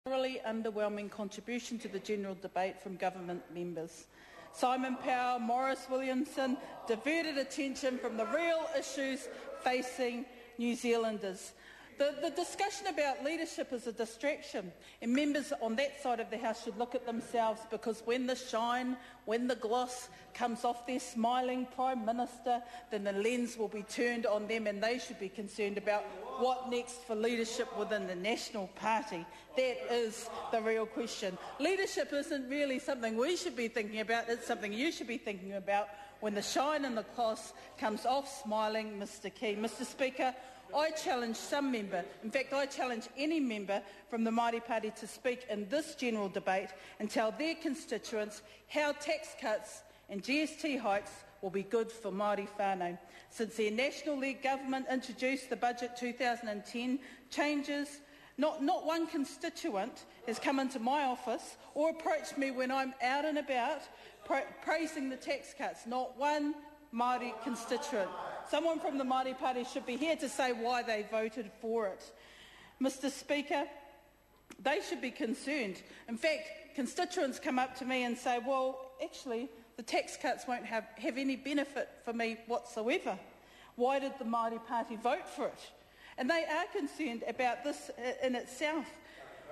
thoroughly underwhelming contribution to the general debate from government members. Simon Power, Maurice Williamson diverted attention from the real issues facing New Zealanders. The discussion about leadership is a distraction, and members on that side of the House should look at themselves, because when the shine, when the gloss comes off their smiling Prime Minister, then the lens will be turned on them, and they should be concerned about what next for leadership within the National Party. That is the real question. Leadership isn't really something we should be thinking about, it's something you should be thinking about when the shine and the gloss comes off smiling Mr Key. Mr Speaker, I challenge some member, in fact I challenge any member from the Māori Party to speak in this general debate and tell their constituents how tax cuts and GST hikes will be good for Māori whānau. Since their national-led government introduced the Budget 2010 changes, not one constituent has come into my office or approached me when I'm out and about praising the tax cuts. Not one Māori constituent. Someone from the Māori Party should be here to say why they voted for it. Mr Speaker, they should be concerned. In fact, constituents come up to me and say, well, actually, the tax cuts won't have any benefit for me whatsoever. Why did the Māori Party vote for it? And they are concerned about this in itself.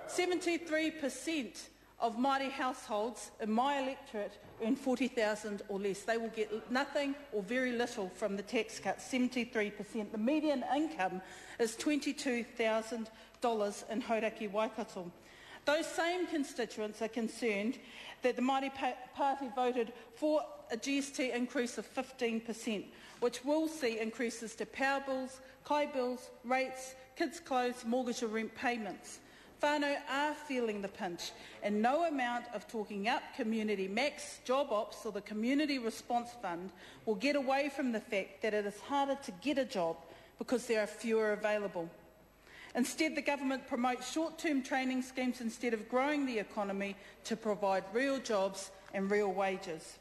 73% of Māori households in my electorate earn $40,000 or less. They will get nothing or very little from the tax cuts, 73%. The median income is $22,000 in Hauraki Waikato. Those same constituents are concerned that the Māori Party voted for a GST increase of 15%, which will see increases to power bills, kai bills, rates, kids' clothes, mortgage or rent payments. Whānau are feeling the pinch, and no amount of talking up Community Max, Job Ops or the Community Response Fund will get away from the fact that it is harder to get a job because there are fewer available. Instead, the government promotes short-term training schemes instead of growing the economy to provide real jobs and real wages.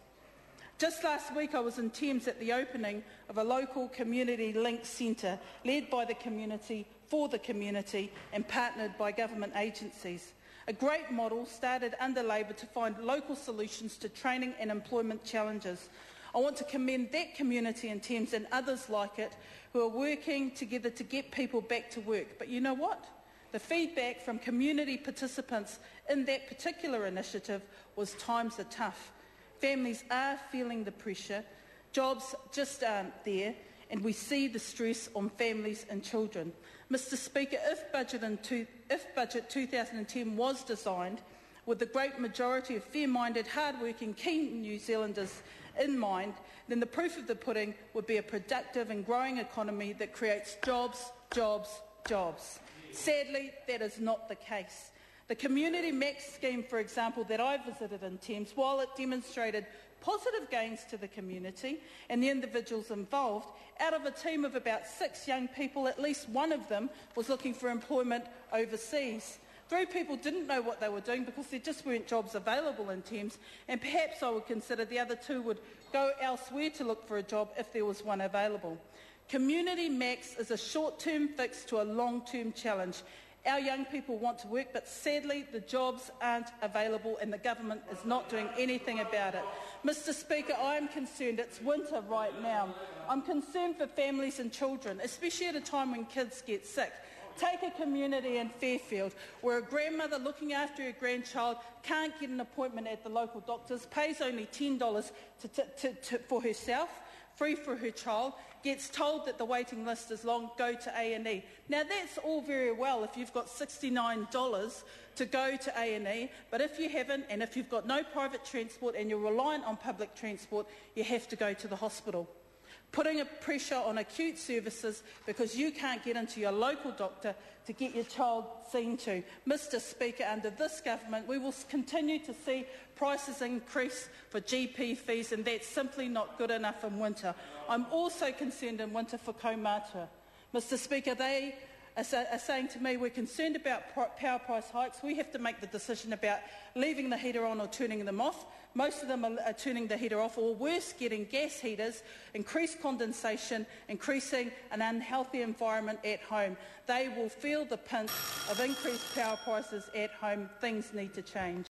Just last week I was in Thames at the opening of a local community link centre led by the community, for the community and partnered by government agencies. A great model started under Labour to find local solutions to training and employment challenges. I want to commend that community in Thames and others like it who are working together to get people back to work. But you know what? The feedback from community participants in that particular initiative was times are tough. Families are feeling the pressure, jobs just aren't there, and we see the stress on families and children. Mr Speaker, if Budget 2010 was designed with the great majority of fair-minded, hard-working, keen New Zealanders in mind, then the proof of the pudding would be a productive and growing economy that creates jobs, jobs, jobs. Sadly, that is not the case. The Community Max scheme, for example, that I visited in Thames, while it demonstrated positive gains to the community and the individuals involved, out of a team of about 6 young people, at least one of them was looking for employment overseas. 3 people didn't know what they were doing because there just weren't jobs available in Thames, and perhaps I would consider the other 2 would go elsewhere to look for a job if there was one available. Community Max is a short-term fix to a long-term challenge. Our young people want to work, but sadly the jobs aren't available and the government is not doing anything about it. Mr Speaker, I am concerned. It's winter right now. I'm concerned for families and children, especially at a time when kids get sick. Take a community in Fairfield where a grandmother looking after her grandchild can't get an appointment at the local doctors, pays only $10 for herself, free for her child, gets told that the waiting list is long, go to A&E. Now that's all very well if you've got $69 to go to A&E, but if you haven't, and if you've got no private transport and you're reliant on public transport, you have to go to the hospital. Putting a pressure on acute services because you can't get into your local doctor to get your child seen to. Mr Speaker, under this government we will continue to see prices increase for GP fees, and that's simply not good enough in winter. I'm also concerned in winter for kaumātua. Mr Speaker, they are saying to me we're concerned about power price hikes, we have to make the decision about leaving the heater on or turning them off. Most of them are turning the heater off, or worse, getting gas heaters, increased condensation, increasing an unhealthy environment at home. They will feel the pinch of increased power prices at home. Things need to change.